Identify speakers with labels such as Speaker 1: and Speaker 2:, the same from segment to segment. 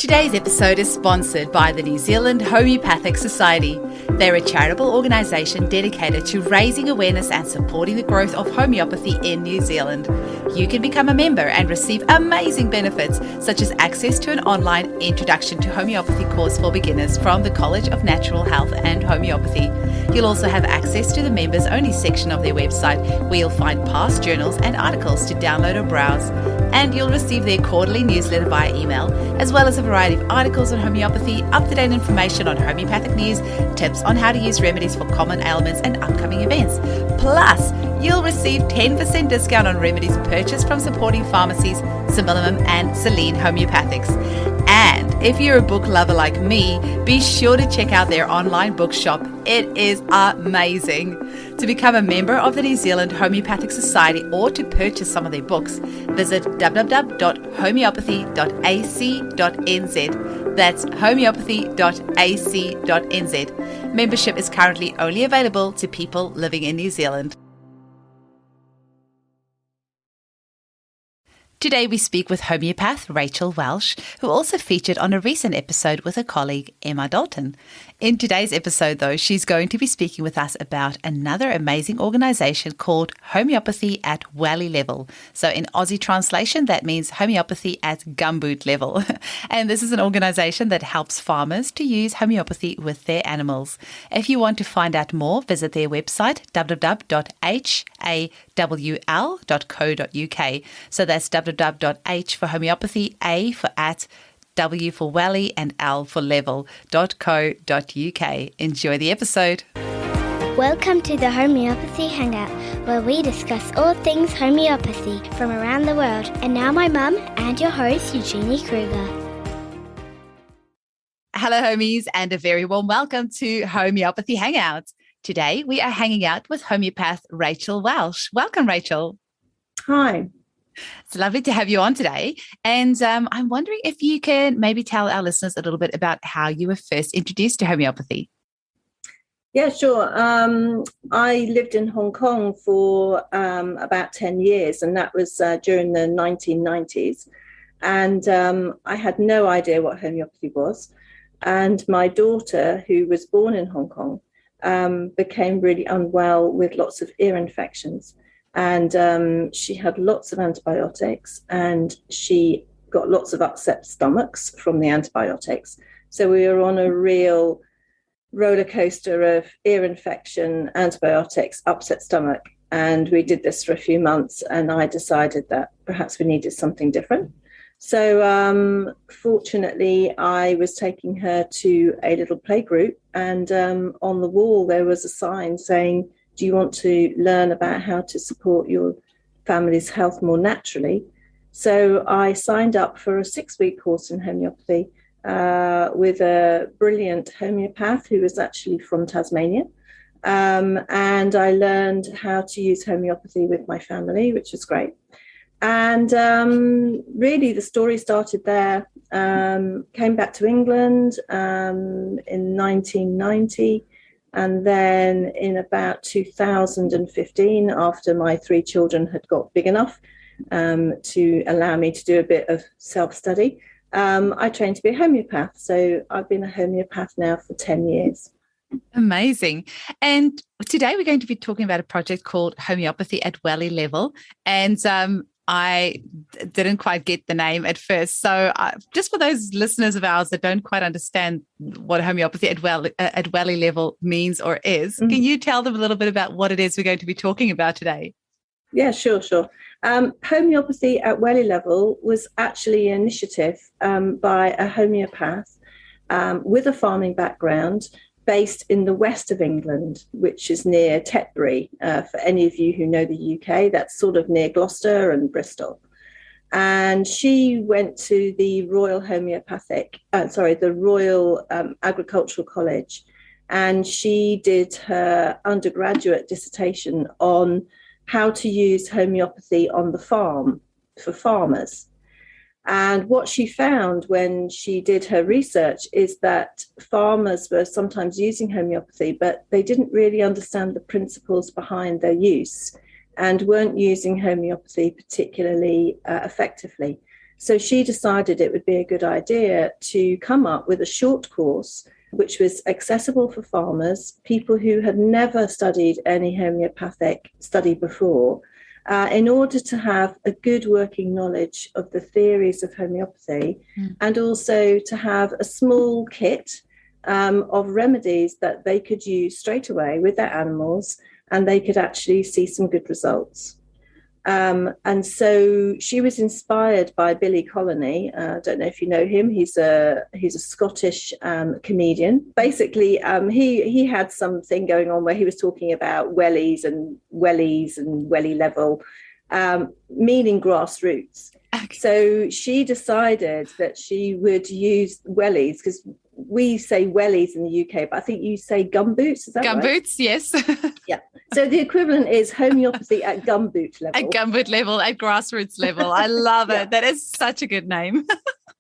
Speaker 1: Today's episode is sponsored by the New Zealand Homeopathic Society. They're a charitable organisation dedicated to raising awareness and supporting the growth of homeopathy in New Zealand. You can become a member and receive amazing benefits, such as access to an online Introduction to Homeopathy course for beginners from the College of Natural Health and Homeopathy. You'll also have access to the members-only section of their website, where you'll find past journals and articles to download or browse. And you'll receive their quarterly newsletter via email, as well as a variety of articles on homeopathy, up-to-date information on homeopathic news, tips on how to use remedies for common ailments and upcoming events. Plus, you'll receive 10% discount on remedies purchased from supporting pharmacies, Similimum and Celine Homeopathics. And if you're a book lover like me, be sure to check out their online bookshop. It is amazing. To become a member of the New Zealand Homeopathic Society or to purchase some of their books, visit www.homeopathy.ac.nz. That's homeopathy.ac.nz. Membership is currently only available to people living in New Zealand. Today we speak with homeopath Rachel Welsh, who also featured on a recent episode with her colleague Emma Dalton. In today's episode, though, she's going to be speaking with us about another amazing organisation called Homeopathy at Wellie level. So in Aussie translation, that means homeopathy at gumboot level. And this is an organisation that helps farmers to use homeopathy with their animals. If you want to find out more, visit their website, www.hawl.co.uk. So that's www.h for homeopathy, A for at, W for Wellie, and L for level.co.uk. Enjoy the episode.
Speaker 2: Welcome to the Homeopathy Hangout, where we discuss all things homeopathy from around the world. And now my mum and your host, Eugenie Kruger.
Speaker 1: Hello, homies, and a very warm welcome to Homeopathy Hangout. Today, we are hanging out with homeopath Rachel Welsh. Welcome, Rachel.
Speaker 3: Hi.
Speaker 1: It's lovely to have you on today. And I'm wondering if you can maybe tell our listeners a little bit about how you were first introduced to homeopathy.
Speaker 3: Yeah, sure. I lived in Hong Kong for about 10 years, and that was during the 1990s. And I had no idea what homeopathy was. And my daughter, who was born in Hong Kong, became really unwell with lots of ear infections. And she had lots of antibiotics, and she got lots of upset stomachs from the antibiotics. So we were on a real roller coaster of ear infection, antibiotics, upset stomach. And we did this for a few months, and I decided that perhaps we needed something different. So fortunately, I was taking her to a little playgroup, and on the wall there was a sign saying, do you want to learn about how to support your family's health more naturally? So I signed up for a 6-week course in homeopathy with a brilliant homeopath who was actually from Tasmania. And I learned how to use homeopathy with my family, which was great. And really the story started there. Came back to England in 1990. And then in about 2015, after my 3 children had got big enough to allow me to do a bit of self-study, I trained to be a homeopath. So I've been a homeopath now for 10 years.
Speaker 1: Amazing. And today we're going to be talking about a project called Homeopathy at Wellie level. And I didn't quite get the name at first. So just for those listeners of ours that don't quite understand what homeopathy at Wellie level means or is, can you tell them a little bit about what it is we're going to be talking about today?
Speaker 3: Yeah, sure. Homeopathy at Wellie level was actually an initiative by a homeopath with a farming background based in the west of England, which is near Tetbury. For any of you who know the UK, that's sort of near Gloucester and Bristol. And she went to the Royal Agricultural College, and she did her undergraduate dissertation on how to use homeopathy on the farm for farmers. And what she found when she did her research is that farmers were sometimes using homeopathy, but they didn't really understand the principles behind their use and weren't using homeopathy particularly effectively. So she decided it would be a good idea to come up with a short course which was accessible for farmers, people who had never studied any homeopathic study before, in order to have a good working knowledge of the theories of homeopathy, and also to have a small kit of remedies that they could use straight away with their animals, and they could actually see some good results. And so she was inspired by Billy Connolly. I don't know if you know him. He's a Scottish comedian. Basically, he had something going on where he was talking about wellies and welly level, meaning grassroots. Okay. So she decided that she would use wellies, because we say wellies in the UK, but I think you say gumboots. Is that right?
Speaker 1: Gumboots, yes.
Speaker 3: Yeah. So the equivalent is homeopathy at gumboot level.
Speaker 1: At gumboot level, at grassroots level. I love it. That is such a good name.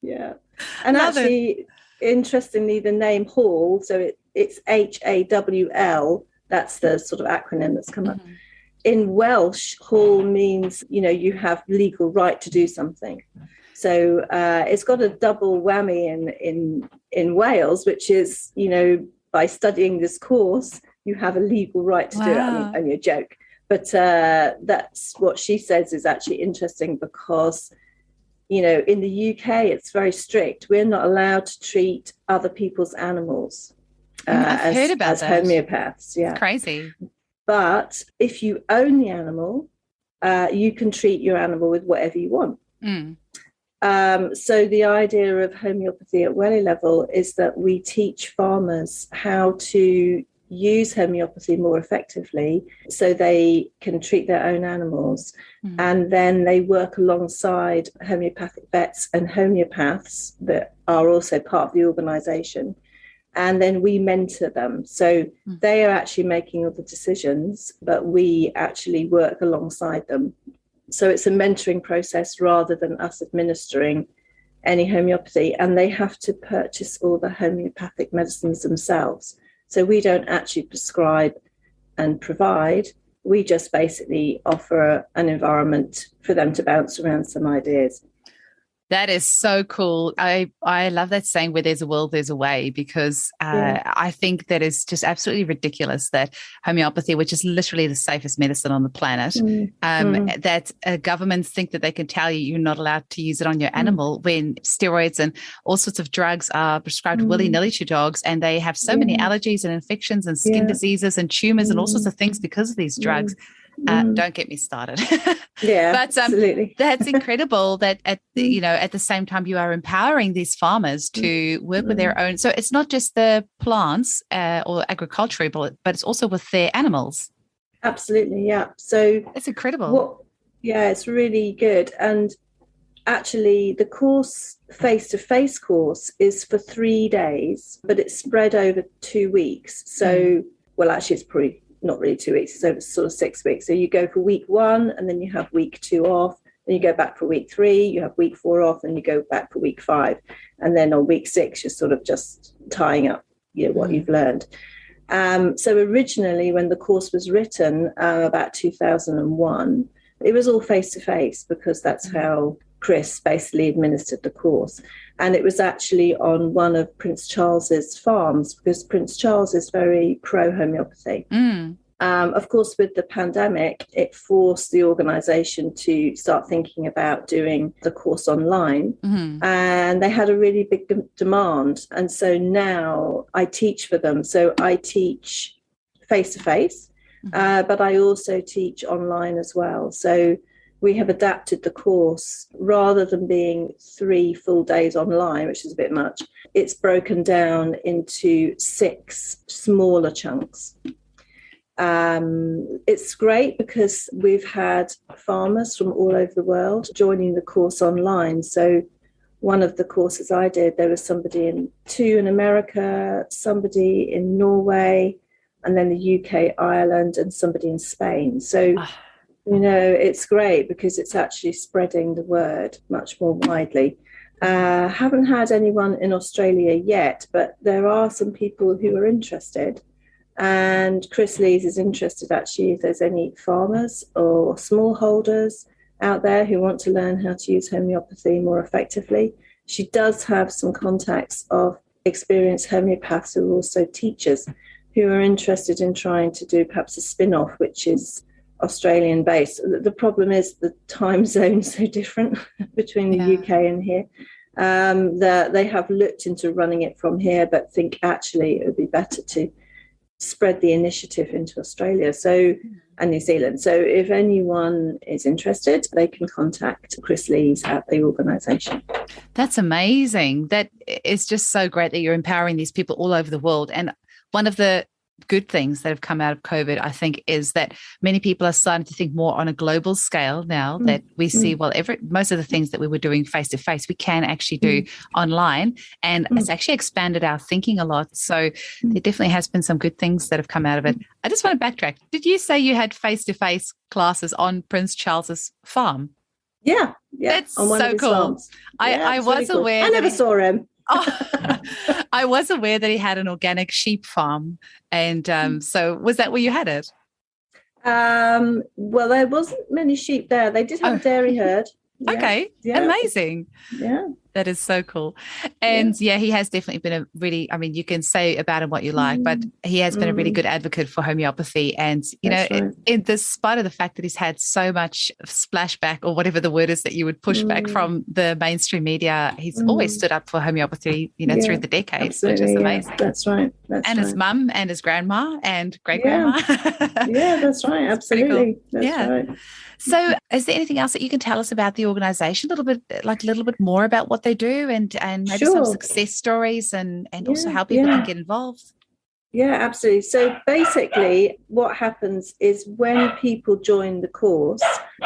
Speaker 3: Yeah. And actually, interestingly, the name Hall, so it's HAWL, that's the sort of acronym that's come up. In Welsh, Hall means, you have legal right to do something. So it's got a double whammy in Wales, which is, by studying this course, you have a legal right to do it. I mean, only a joke. But that's what she says is actually interesting, because, in the UK, it's very strict. We're not allowed to treat other people's animals
Speaker 1: I've heard about
Speaker 3: as
Speaker 1: that.
Speaker 3: Homeopaths. Yeah.
Speaker 1: It's crazy.
Speaker 3: But if you own the animal, you can treat your animal with whatever you want. So the idea of homeopathy at Wellie level is that we teach farmers how to use homeopathy more effectively so they can treat their own animals. And then they work alongside homeopathic vets and homeopaths that are also part of the organisation. And then we mentor them. So they are actually making all the decisions, but we actually work alongside them. So it's a mentoring process rather than us administering any homeopathy. And they have to purchase all the homeopathic medicines themselves. So we don't actually prescribe and provide. We just basically offer an environment for them to bounce around some ideas.
Speaker 1: That is so cool. I love that saying, where there's a will, there's a way, because I think that is just absolutely ridiculous that homeopathy, which is literally the safest medicine on the planet, that governments think that they can tell you're not allowed to use it on your animal, when steroids and all sorts of drugs are prescribed willy-nilly to dogs, and they have so many allergies and infections and skin diseases and tumors and all sorts of things because of these drugs. Don't get me started. But
Speaker 3: absolutely.
Speaker 1: That's incredible that at the same time you are empowering these farmers to work with their own. So it's not just the plants or agriculture, but it's also with their animals.
Speaker 3: Absolutely, yeah. So
Speaker 1: it's incredible.
Speaker 3: It's really good. And actually, the course, face-to-face course, is for 3 days, but it's spread over 2 weeks. So, well, actually, it's probably not really 2 weeks, it's over sort of 6 weeks. So you go for week 1, and then you have week 2 off, then you go back for week 3, you have week 4 off, and you go back for week 5. And then on week 6, you're sort of just tying up, what you've learned. So originally, when the course was written, about 2001, it was all face-to-face, because that's how Chris basically administered the course. And it was actually on one of Prince Charles's farms, because Prince Charles is very pro-homeopathy. Of course, with the pandemic, it forced the organisation to start thinking about doing the course online. And they had a really big demand. And so now I teach for them. So I teach face-to-face, but I also teach online as well. So we have adapted the course. Rather than being 3 full days online, which is a bit much, it's broken down into 6 smaller chunks. It's great because we've had farmers from all over the world joining the course online. So one of the courses I did, there was two in America, somebody in Norway, and then the UK, Ireland, and somebody in Spain. So it's great because it's actually spreading the word much more widely. Haven't had anyone in Australia yet, but there are some people who are interested. And Chris Lees is interested, actually, if there's any farmers or smallholders out there who want to learn how to use homeopathy more effectively. She does have some contacts of experienced homeopaths who are also teachers who are interested in trying to do perhaps a spin-off, which is Australian based. The problem is the time zone's so different between the UK and here. That they have looked into running it from here, but think actually it would be better to spread the initiative into Australia and New Zealand. So if anyone is interested, they can contact Chris Lees at the organisation.
Speaker 1: That's amazing. That is just so great that you're empowering these people all over the world. And one of the good things that have come out of COVID, I think, is that many people are starting to think more on a global scale now that we see, most of the things that we were doing face-to-face, we can actually do online. And it's actually expanded our thinking a lot. So there definitely has been some good things that have come out of it. I just want to backtrack. Did you say you had face-to-face classes on Prince Charles's farm?
Speaker 3: Yeah.
Speaker 1: That's so cool. I was really cool. Aware.
Speaker 3: I never saw him.
Speaker 1: I was aware that he had an organic sheep farm. And so was that where you had it?
Speaker 3: Well, there wasn't many sheep there. They did have a dairy herd. Yeah.
Speaker 1: Okay. Yeah. Amazing.
Speaker 3: Yeah.
Speaker 1: That is so cool. And he has definitely been a really, you can say about him what you like, but he has been a really good advocate for homeopathy. And, in despite of the fact that he's had so much splashback or whatever the word is that you would push back from the mainstream media, he's always stood up for homeopathy, through the decades, which is amazing.
Speaker 3: That's right.
Speaker 1: His mum and his grandma and great-grandma.
Speaker 3: Yeah, that's right. Absolutely.
Speaker 1: Cool. That's right. So is there anything else that you can tell us about the organisation, a little bit more about what they do and maybe some success stories and also how people can get involved?
Speaker 3: Yeah, absolutely. So basically what happens is when people join the course,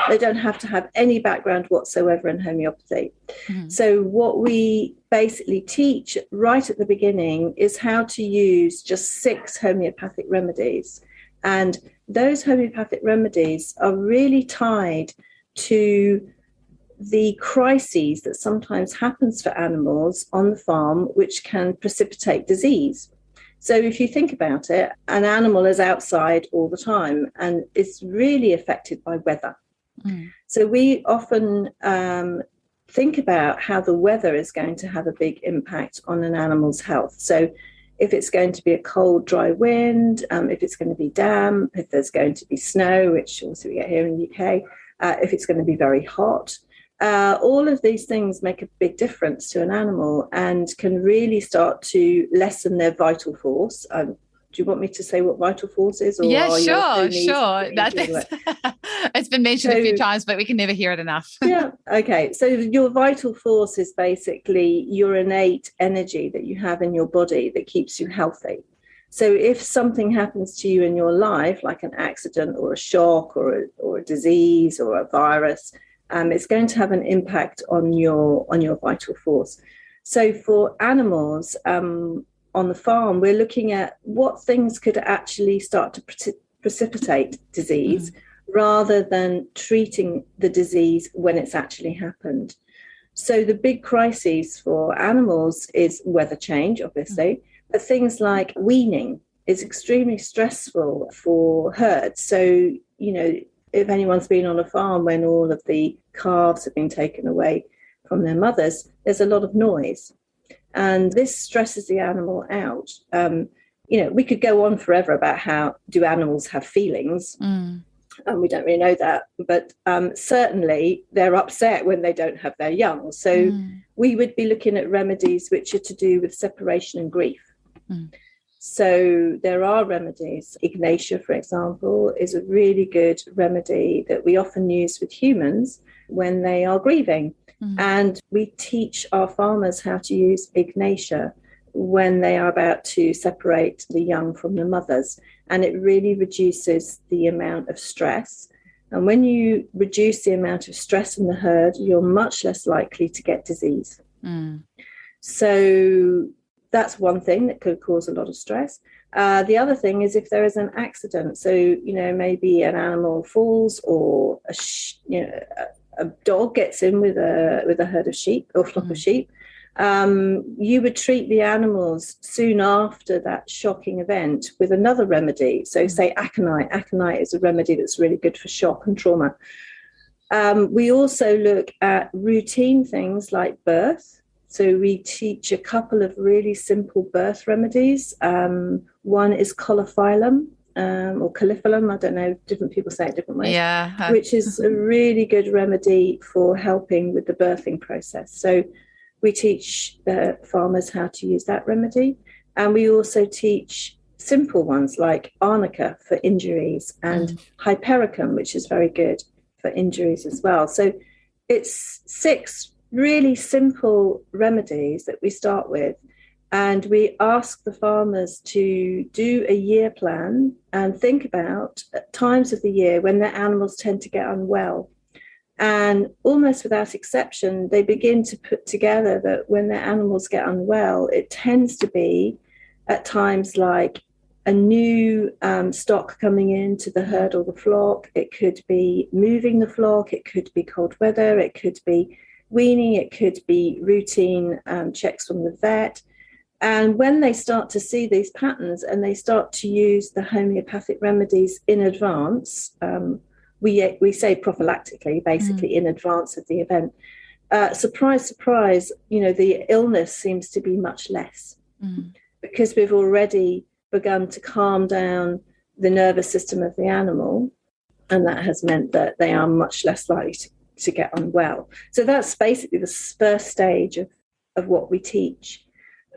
Speaker 3: they don't have to have any background whatsoever in homeopathy. So what we basically teach right at the beginning is how to use just 6 homeopathic remedies. And those homeopathic remedies are really tied to the crises that sometimes happens for animals on the farm, which can precipitate disease. So if you think about it, an animal is outside all the time and it's really affected by weather. So we often think about how the weather is going to have a big impact on an animal's health. So if it's going to be a cold, dry wind, if it's going to be damp, if there's going to be snow, which also we get here in the UK, if it's going to be very hot, all of these things make a big difference to an animal and can really start to lessen their vital force. Do you want me to say what vital force is? Or
Speaker 1: sure. It's been mentioned a few times, but we can never hear it enough.
Speaker 3: Okay. So your vital force is basically your innate energy that you have in your body that keeps you healthy. So if something happens to you in your life, like an accident or a shock or a disease or a virus, it's going to have an impact on your vital force. So for animals, on the farm, we're looking at what things could actually start to precipitate disease rather than treating the disease when it's actually happened. So the big crises for animals is weather change, obviously, but things like weaning is extremely stressful for herds. So, if anyone's been on a farm when all of the calves have been taken away from their mothers, there's a lot of noise. And this stresses the animal out. We could go on forever about how do animals have feelings. And we don't really know that. But certainly they're upset when they don't have their young. So we would be looking at remedies which are to do with separation and grief. So there are remedies. Ignatia, for example, is a really good remedy that we often use with humans when they are grieving. And we teach our farmers how to use Ignatia when they are about to separate the young from the mothers. And it really reduces the amount of stress. And when you reduce the amount of stress in the herd, you're much less likely to get disease. So that's one thing that could cause a lot of stress. The other thing is if there is an accident. So, maybe an animal falls or a dog gets in with a herd of sheep or flock of sheep, you would treat the animals soon after that shocking event with another remedy. So say aconite. Aconite is a remedy that's really good for shock and trauma. We also look at routine things like birth. So we teach a couple of really simple birth remedies. One is coliphylum, or caulifulum, I don't know, different people say it different ways,
Speaker 1: Yeah.
Speaker 3: which is a really good remedy for helping with the birthing process. So we teach the farmers how to use that remedy. And we also teach simple ones like arnica for injuries and hypericum, which is very good for injuries as well. So it's 6 really simple remedies that we start with. And we ask the farmers to do a year plan and think about times of the year when their animals tend to get unwell. And almost without exception, they begin to put together that when their animals get unwell, it tends to be at times like a new stock coming into the herd or the flock. It could be moving the flock. It could be cold weather. It could be weaning. It could be routine checks from the vet. And when they start to see these patterns and they start to use the homeopathic remedies in advance, we say prophylactically, basically in advance of the event, surprise, surprise, the illness seems to be much less because we've already begun to calm down the nervous system of the animal. And that has meant that they are much less likely to get unwell. So that's basically the first stage of what we teach.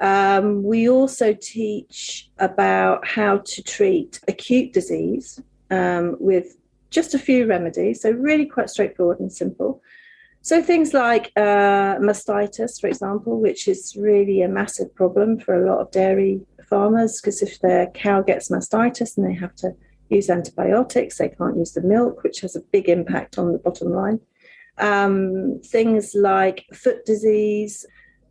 Speaker 3: We also teach about how to treat acute disease with just a few remedies, so really quite straightforward and simple. So things like mastitis, for example, which is really a massive problem for a lot of dairy farmers, because if their cow gets mastitis and they have to use antibiotics, they can't use the milk, which has a big impact on the bottom line. Things like foot disease,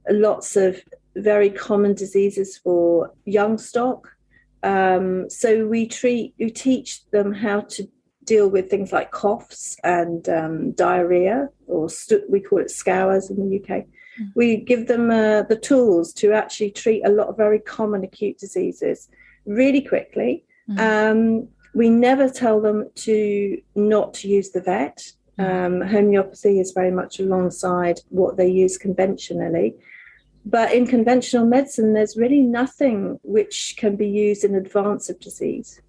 Speaker 3: lots of very common diseases for young stock. So we teach them how to deal with things like coughs and diarrhea, or we call it scours in the UK. We give them the tools to actually treat a lot of very common acute diseases really quickly. We never tell them not to use the vet. Homeopathy is very much alongside what they use conventionally. But in conventional medicine, there's really nothing which can be used in advance of disease.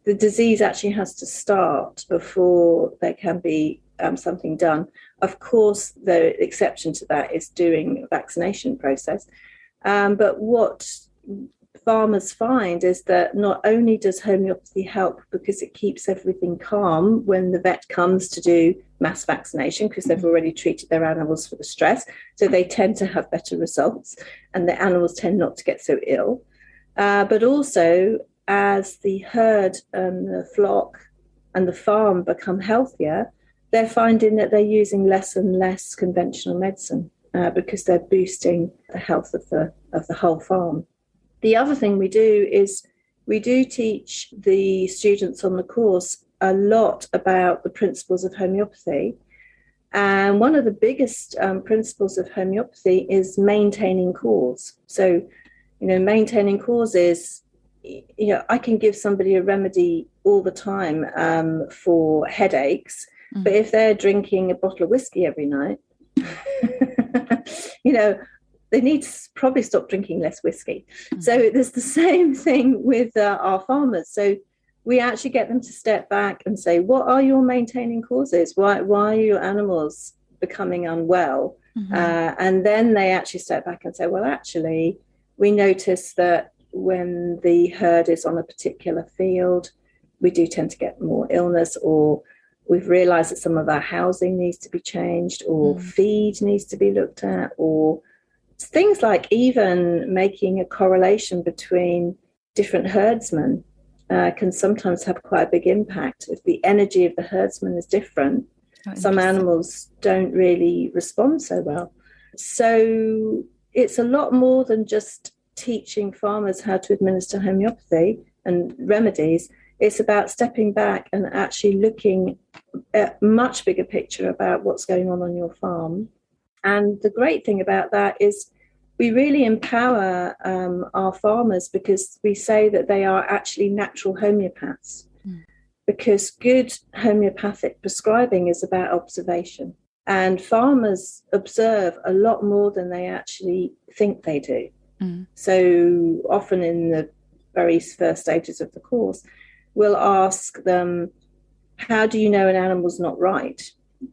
Speaker 3: The disease actually has to start before there can be something done. Of course, the exception to that is doing a vaccination process. But what farmers find is that not only does homeopathy help because it keeps everything calm when the vet comes to do mass vaccination, because they've already treated their animals for the stress, so they tend to have better results and the animals tend not to get so ill. But also, as the herd and the flock and the farm become healthier, they're finding that they're using less and less conventional medicine because they're boosting the health of the whole farm. The other thing we do is we do teach the students on the course a lot about the principles of homeopathy. And one of the biggest principles of homeopathy is maintaining cause. So, maintaining cause is, I can give somebody a remedy all the time for headaches, but if they're drinking a bottle of whiskey every night, they need to probably stop drinking less whiskey. So there's the same thing with our farmers. So we actually get them to step back and say, what are your maintaining causes? Why are your animals becoming unwell? And then they actually step back and say, well, actually, we notice that when the herd is on a particular field, we do tend to get more illness, or we've realized that some of our housing needs to be changed, or feed needs to be looked at, or things like even making a correlation between different herdsmen can sometimes have quite a big impact. If the energy of the herdsman is different, some animals don't really respond so well. So it's a lot more than just teaching farmers how to administer homeopathy and remedies. It's about stepping back and actually looking at a much bigger picture about what's going on your farm. And the great thing about that is we really empower our farmers, because we say that they are actually natural homeopaths. because good homeopathic prescribing is about observation. And farmers observe a lot more than they actually think they do. So often in the very first stages of the course, we'll ask them, how do you know an animal's not right?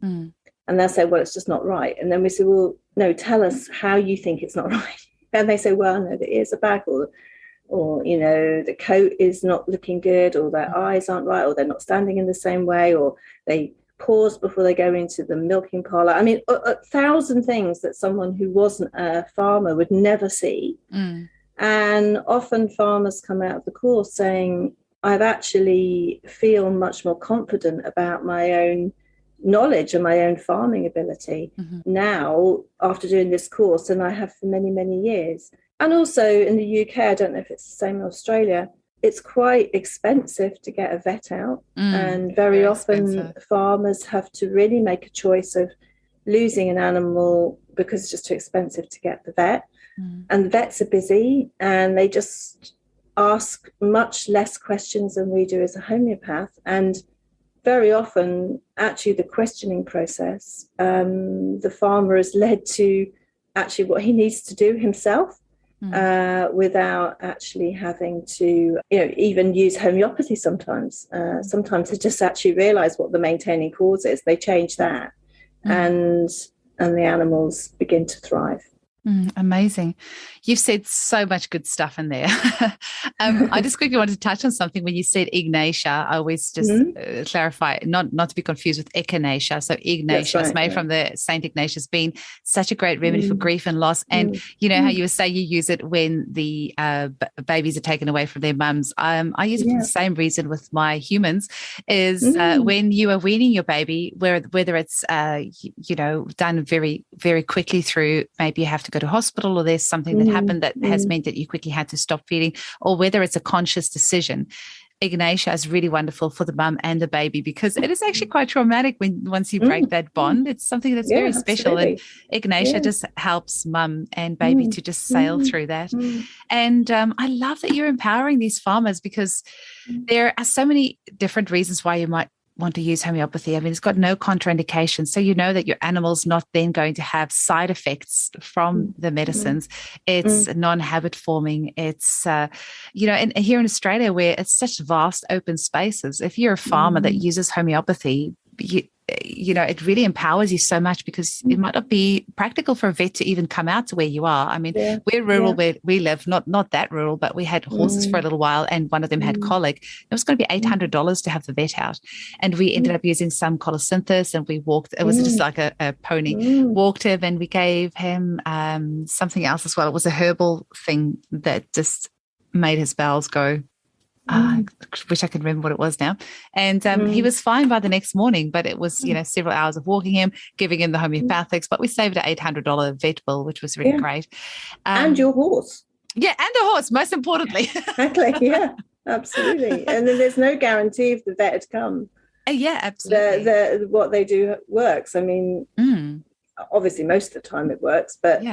Speaker 3: And they'll say, well, it's just not right. And then we say, well, no, tell us how you think it's not right. And they say, well, no, the ears are back, or you know, the coat is not looking good, or their eyes aren't right, or they're not standing in the same way, or they pause before they go into the milking parlour. I mean, 1,000 things that someone who wasn't a farmer would never see. And often farmers come out of the course saying, I've actually feel much more confident about my own knowledge and my own farming ability now after doing this course than I have for many, many years. And also in the UK, I don't know if it's the same in Australia, it's quite expensive to get a vet out. And very often farmers have to really make a choice of losing an animal because it's just too expensive to get the vet. And the vets are busy and they just ask much less questions than we do as a homeopath. And very often, actually, the questioning process, the farmer is led to actually what he needs to do himself. Without actually having to, even use homeopathy sometimes. Sometimes they just actually realise what the maintaining cause is. They change that, and the animals begin to thrive.
Speaker 1: Amazing. You've said so much good stuff in there. I just quickly wanted to touch on something when you said Ignatia. I always just clarify, not to be confused with echinacea. So Ignatia is made from the Saint Ignatius bean, such a great remedy for grief and loss. And you know how you were saying you use it when the babies are taken away from their mums. I use it for the same reason with my humans, is when you are weaning your baby, whether it's done very, very quickly through, maybe you have to go to hospital, or there's something that happened that has meant that you quickly had to stop feeding, or whether it's a conscious decision. Ignatia is really wonderful for the mum and the baby, because it is actually quite traumatic once you break that bond. It's something that's very special. And Ignatia just helps mum and baby to just sail through that. And I love that you're empowering these farmers, because there are so many different reasons why you might want to use homeopathy. I mean, it's got no contraindications, so you know that your animal's not then going to have side effects from the medicines. It's non-habit forming. It's and here in Australia, where it's such vast open spaces, if you're a farmer that uses homeopathy, it really empowers you so much, because it might not be practical for a vet to even come out to where you are. I mean, we're rural where we live, not that rural, but we had horses for a little while, and one of them had colic. It was going to be $800 to have the vet out. And we ended up using some colosynthus, and we walked, it was just like a pony, walked him, and we gave him something else as well. It was a herbal thing that just made his bowels go. I wish I could remember what it was now. And he was fine by the next morning, but it was, several hours of walking him, giving him the homeopathics, but we saved an $800 vet bill, which was really great.
Speaker 3: And your horse.
Speaker 1: Yeah, and the horse, most importantly.
Speaker 3: Exactly, yeah, absolutely. And then there's no guarantee if the vet had come.
Speaker 1: Yeah, absolutely.
Speaker 3: What they do works. I mean, obviously most of the time it works, but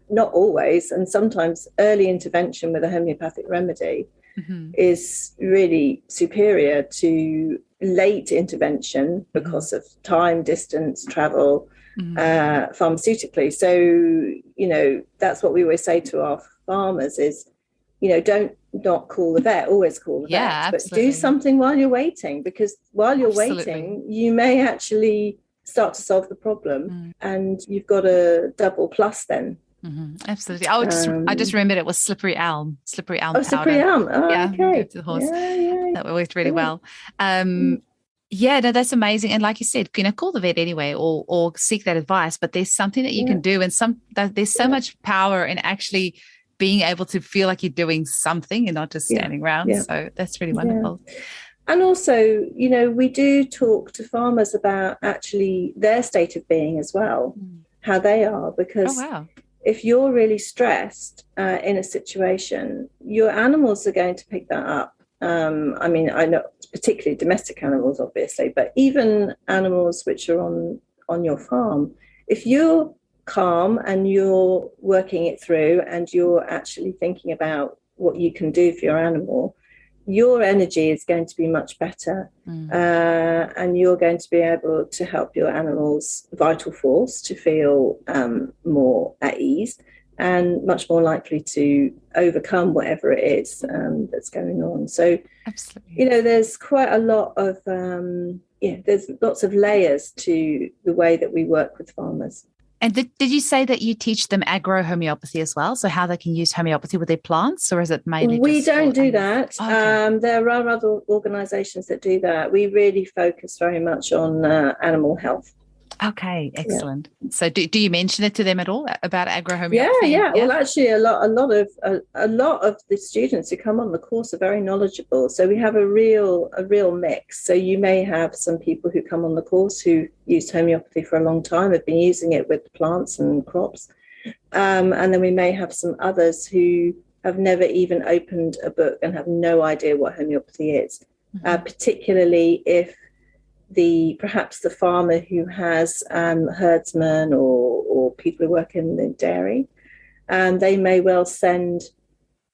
Speaker 3: not always. And sometimes early intervention with a homeopathic remedy is really superior to late intervention because of time, distance, travel, pharmaceutically. So, that's what we always say to our farmers is, don't not call the vet, always call the vet, but do something while you're waiting, because while you're waiting, you may actually start to solve the problem and you've got a double plus then.
Speaker 1: Absolutely. I just remembered it was slippery elm powder.
Speaker 3: Slippery elm. Okay.
Speaker 1: To the horse.
Speaker 3: Yeah.
Speaker 1: That worked really well. That's amazing. And like you said, call the vet anyway, or seek that advice. But there's something that you can do, and there's so much power in actually being able to feel like you're doing something and not just standing around. So that's really wonderful.
Speaker 3: And also, we do talk to farmers about actually their state of being as well, how they are, because if you're really stressed in a situation, your animals are going to pick that up. I mean, I know particularly domestic animals, obviously, but even animals which are on your farm, if you're calm and you're working it through and you're actually thinking about what you can do for your animal, your energy is going to be much better, and you're going to be able to help your animal's vital force to feel more at ease and much more likely to overcome whatever it is that's going on. So,
Speaker 1: absolutely,
Speaker 3: there's quite a lot of, there's lots of layers to the way that we work with farmers.
Speaker 1: And did you say that you teach them agro-homeopathy as well? So how they can use homeopathy with their plants, or is it mainly
Speaker 3: We
Speaker 1: just
Speaker 3: don't do
Speaker 1: animals?
Speaker 3: that.
Speaker 1: Okay.
Speaker 3: There are other organisations that do that. We really focus very much on animal health.
Speaker 1: Okay, excellent. Yeah. So do you mention it to them at all about agro-homeopathy?
Speaker 3: Yeah. Well, actually, a lot of the students who come on the course are very knowledgeable. So we have a real mix. So you may have some people who come on the course who used homeopathy for a long time, have been using it with plants and crops, and then we may have some others who have never even opened a book and have no idea what homeopathy is, particularly if perhaps the farmer who has herdsmen or people who work in the dairy, they may well send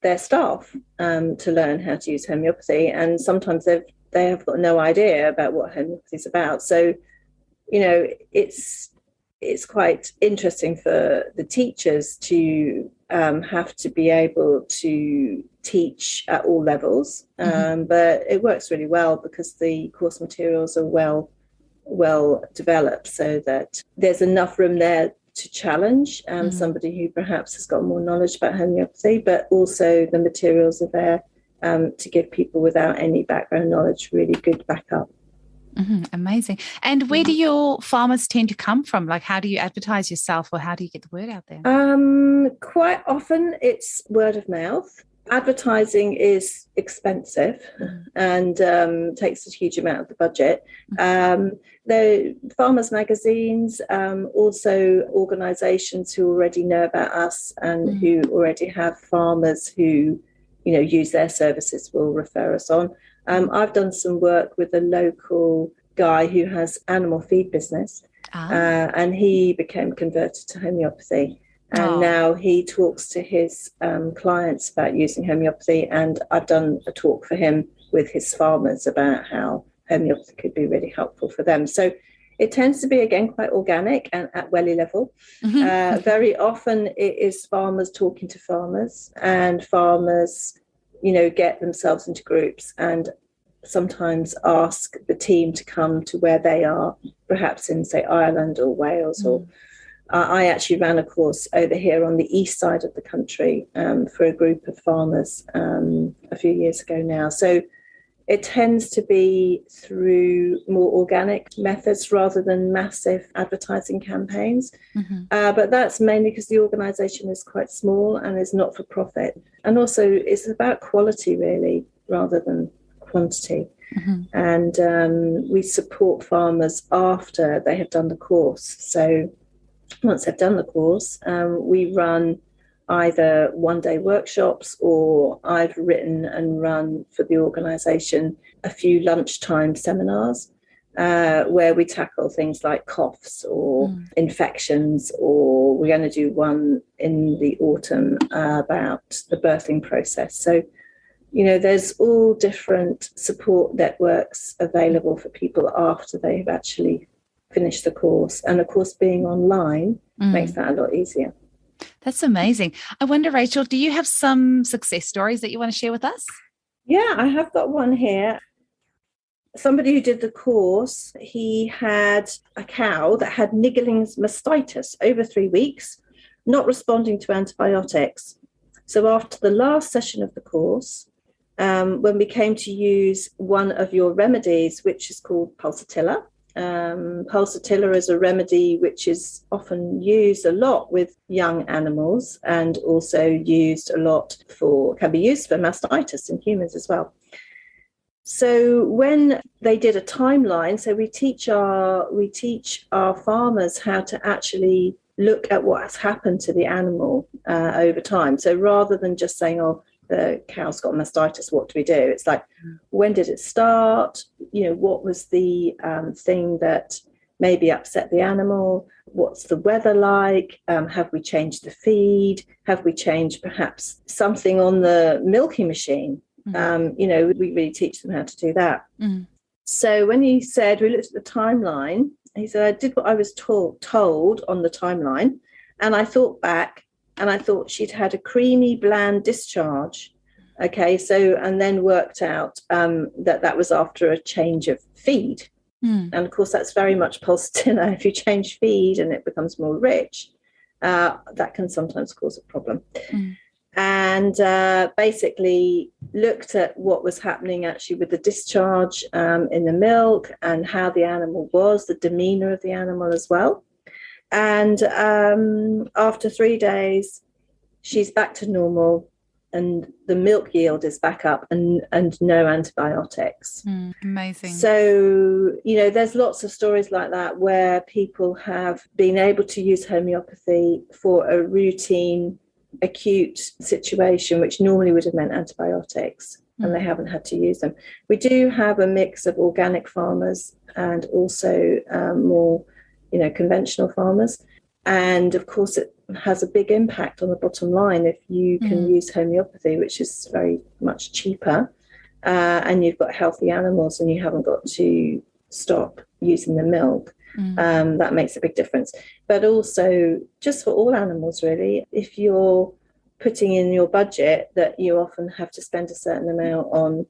Speaker 3: their staff to learn how to use homeopathy, and sometimes they have got no idea about what homeopathy is about. So, it's quite interesting for the teachers to have to be able to teach at all levels, but it works really well because the course materials are well developed, so that there's enough room there to challenge somebody who perhaps has got more knowledge about homeopathy, but also the materials are there to give people without any background knowledge really good backup.
Speaker 1: Amazing. And where do your farmers tend to come from? Like, how do you advertise yourself, or how do you get the word out there?
Speaker 3: Quite often it's word of mouth. Advertising is expensive and takes a huge amount of the budget. The farmers' magazines, also organisations who already know about us and who already have farmers who, use their services will refer us on. I've done some work with a local guy who has animal feed business, and he became converted to homeopathy. And now he talks to his clients about using homeopathy, and I've done a talk for him with his farmers about how homeopathy could be really helpful for them. So it tends to be, again, quite organic and at Wellie level. Very often it is farmers talking to farmers, and farmers, get themselves into groups and sometimes ask the team to come to where they are, perhaps in, say, Ireland or Wales. Or I actually ran a course over here on the east side of the country for a group of farmers a few years ago now. So it tends to be through more organic methods rather than massive advertising campaigns. But that's mainly because the organisation is quite small and is not for profit. And also it's about quality, really, rather than quantity. And we support farmers after they have done the course. So once they've done the course, we run either one-day workshops, or I've written and run for the organisation a few lunchtime seminars where we tackle things like coughs or infections, or we're going to do one in the autumn about the birthing process. So, there's all different support networks available for people after they've actually finished the course. And of course, being online makes that a lot easier.
Speaker 1: That's amazing. I wonder, Rachel, do you have some success stories that you want to share with us?
Speaker 3: Yeah, I have got one here. Somebody who did the course, he had a cow that had niggling mastitis over 3 weeks, not responding to antibiotics. So after the last session of the course, when we came to use one of your remedies, which is called pulsatilla, pulsatilla is a remedy which is often used a lot with young animals, and also used a lot can be used for mastitis in humans as well. So when they did a timeline, so we teach our farmers how to actually look at what has happened to the animal over time. So rather than just saying, the cow's got mastitis, what do we do? It's like, when did it start? What was the thing that maybe upset the animal? What's the weather like? Have we changed the feed? Have we changed perhaps something on the milking machine? We really teach them how to do that. So when he said, we looked at the timeline, he said, I did what I was told on the timeline. And I thought back and I thought she'd had a creamy, bland discharge. Okay, so, and then worked out that was after a change of feed. And of course, that's very much pulse dinner. If you change feed and it becomes more rich, that can sometimes cause a problem. And basically looked at what was happening actually with the discharge in the milk and how the animal was, the demeanour of the animal as well. And after 3 days, she's back to normal and the milk yield is back up and no antibiotics.
Speaker 1: Amazing.
Speaker 3: So, there's lots of stories like that where people have been able to use homeopathy for a routine acute situation, which normally would have meant antibiotics, and they haven't had to use them. We do have a mix of organic farmers and also more, conventional farmers. And of course, it has a big impact on the bottom line if you can use homeopathy, which is very much cheaper, and you've got healthy animals and you haven't got to stop using the milk. That makes a big difference. But also, just for all animals, really, if you're putting in your budget that you often have to spend a certain amount on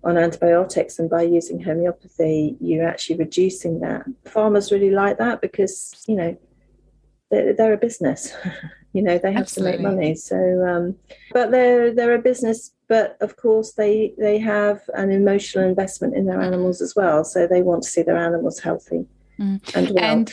Speaker 3: antibiotics, and by using homeopathy, you're actually reducing that. Farmers really like that because, they're a business. They have
Speaker 1: Absolutely.
Speaker 3: to make money. So, but they're a business. But of course, they have an emotional investment in their animals as well. So they want to see their animals healthy and well.
Speaker 1: And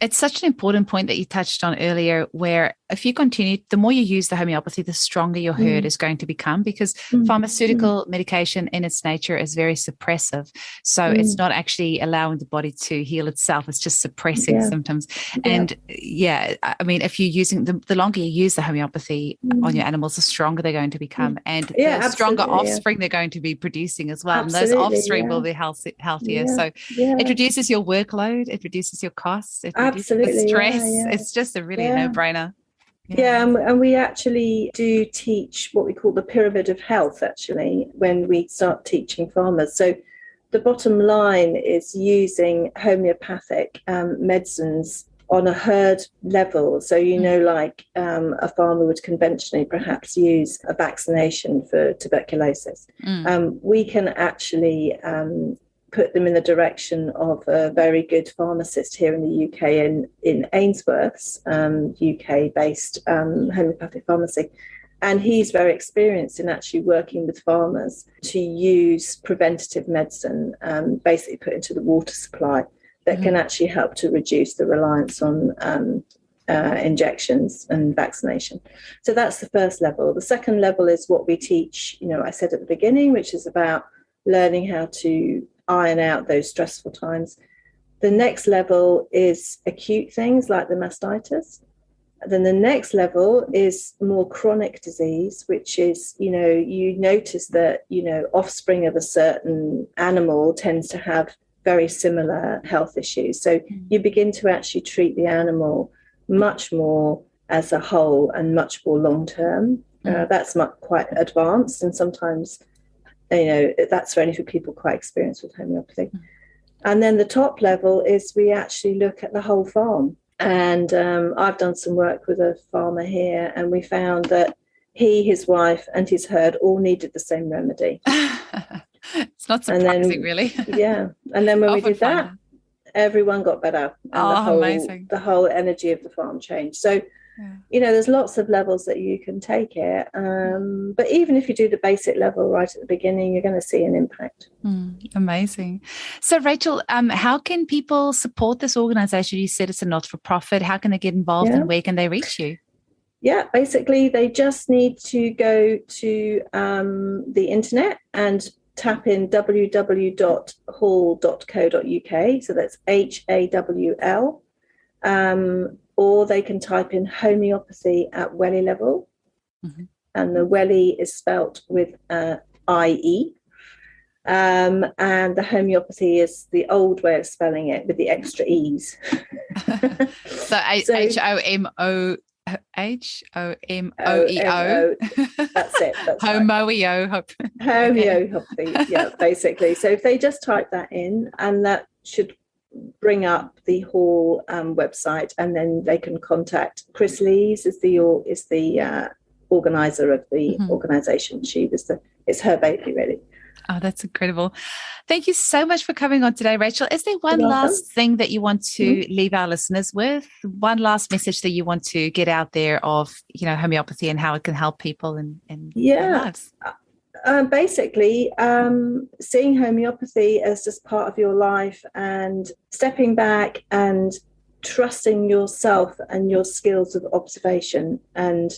Speaker 1: it's such an important point that you touched on earlier, where if you continue, the more you use the homeopathy, the stronger your herd is going to become, because pharmaceutical medication in its nature is very suppressive. So it's not actually allowing the body to heal itself. It's just suppressing symptoms. And I mean, if you're using the longer you use the homeopathy on your animals, the stronger they're going to become, and the stronger offspring they're going to be producing as well.
Speaker 3: Absolutely,
Speaker 1: and those offspring will be healthier. So it reduces your workload, it reduces your costs, it reduces the stress. It's just a really no-brainer.
Speaker 3: And we actually do teach what we call the pyramid of health, actually, when we start teaching farmers. So the bottom line is using homeopathic medicines on a herd level. So, like a farmer would conventionally perhaps use a vaccination for tuberculosis. We can actually put them in the direction of a very good pharmacist here in the UK, in Ainsworth's UK-based homeopathic pharmacy. And he's very experienced in actually working with farmers to use preventative medicine, basically put into the water supply, that can actually help to reduce the reliance on injections and vaccination. So that's the first level. The second level is what we teach, I said at the beginning, which is about learning how to iron out those stressful times. The next level is acute things like the mastitis. Then the next level is more chronic disease, which is, you notice that, offspring of a certain animal tends to have very similar health issues. So you begin to actually treat the animal much more as a whole and much more long term. That's quite advanced, and sometimes that's only for people quite experienced with homeopathy. And then the top level is we actually look at the whole farm. And I've done some work with a farmer here, and we found that he, his wife, and his herd all needed the same remedy.
Speaker 1: It's not surprising, really.
Speaker 3: And then when we did that, everyone got better. And
Speaker 1: amazing.
Speaker 3: The whole energy of the farm changed. So, there's lots of levels that you can take it. But even if you do the basic level right at the beginning, you're going to see an impact.
Speaker 1: Amazing. So, Rachel, how can people support this organisation? You said it's a not-for-profit. How can they get involved and where can they reach you?
Speaker 3: Yeah, basically, they just need to go to the internet and tap in www.hall.co.uk. So that's HAWL. Or they can type in homeopathy at Wellie level. And the Wellie is spelt with IE. And the homeopathy is the old way of spelling it with the extra E's.
Speaker 1: So HOMO Homeoeo.
Speaker 3: That's it. That's right.
Speaker 1: Homeoeo.
Speaker 3: Homeopathy. Yeah, basically. So if they just type that in, and that should bring up the whole website, and then they can contact Chris Lees is the organizer of the organization. It's her baby, really.
Speaker 1: Oh, that's incredible. Thank you so much for coming on today, Rachel. Is there one last thing that you want to leave our listeners with? One last message that you want to get out there of, homeopathy and how it can help people in their lives?
Speaker 3: Basically, seeing homeopathy as just part of your life and stepping back and trusting yourself and your skills of observation, and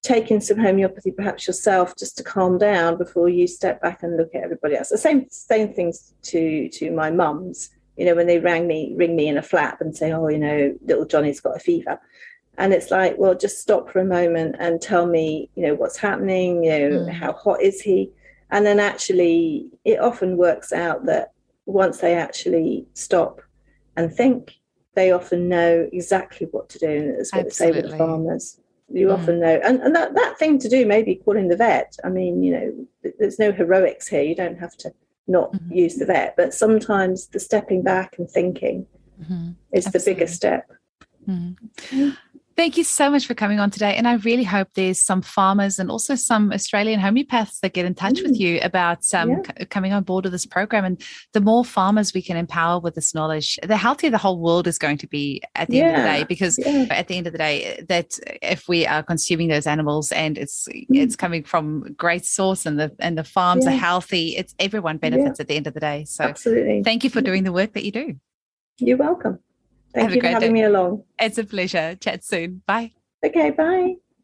Speaker 3: taking some homeopathy perhaps yourself just to calm down before you step back and look at everybody else. The same things to my mums, when they ring me in a flap and say, little Johnny's got a fever. And it's like, well, just stop for a moment and tell me, what's happening, how hot is he? And then actually, it often works out that once they actually stop and think, they often know exactly what to do. And that's what they say with the farmers. You often know. And that thing to do may be calling the vet. I mean, there's no heroics here. You don't have to not use the vet. But sometimes the stepping back and thinking is the biggest step. Thank you so much for coming on today. And I really hope there's some farmers and also some Australian homeopaths that get in touch with you about coming on board with this program. And the more farmers we can empower with this knowledge, the healthier the whole world is going to be at the end of the day. Because at the end of the day, that if we are consuming those animals and it's coming from great source and the farms are healthy, it's everyone benefits at the end of the day. So absolutely. Thank you for doing the work that you do. You're welcome. Thank you for having me along. It's a pleasure. Chat soon. Bye. Okay, bye.